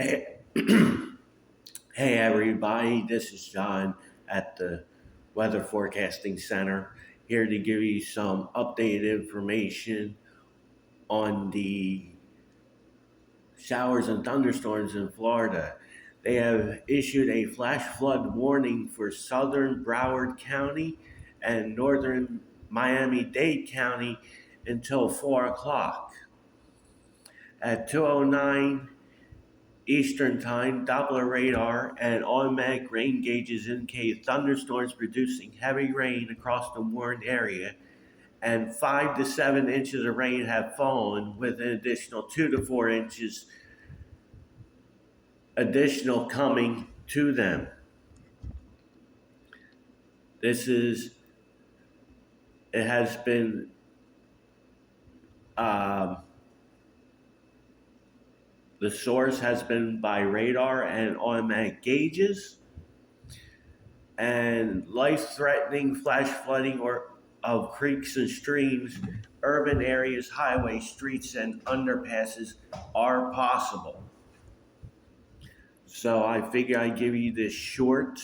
Hey, hey everybody, this is John at the Weather Forecasting Center, here to give you some updated information on the showers and thunderstorms in Florida. They have issued a flash flood warning for southern Broward County and northern Miami-Dade County until 4 o'clock. At 2:09 Eastern Time, Doppler radar and automatic rain gauges indicate thunderstorms producing heavy rain across the warned area, and 5 to 7 inches of rain have fallen, with an additional 2 to 4 inches additional coming to them. It has been um, the source has been by radar and automatic gauges, and life-threatening flash flooding of creeks and streams, urban areas, highways, streets, and underpasses are possible. So I figure I'd give you this short.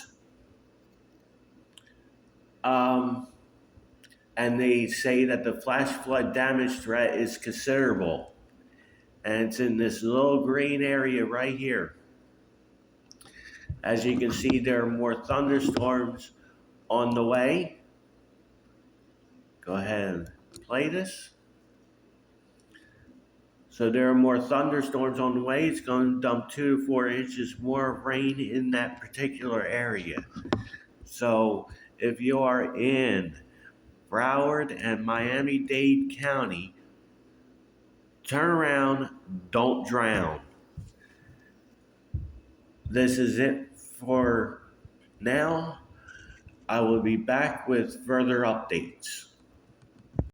Um, and they say that the flash flood damage threat is considerable. And it's in this little green area right here. As you can see, there are more thunderstorms on the way. Go ahead and play this. So there are more thunderstorms on the way. It's going to dump 2 to 4 inches more of rain in that particular area. So if you are in Broward and Miami-Dade County, turn around, don't drown. This is it for now. I will be back with further updates.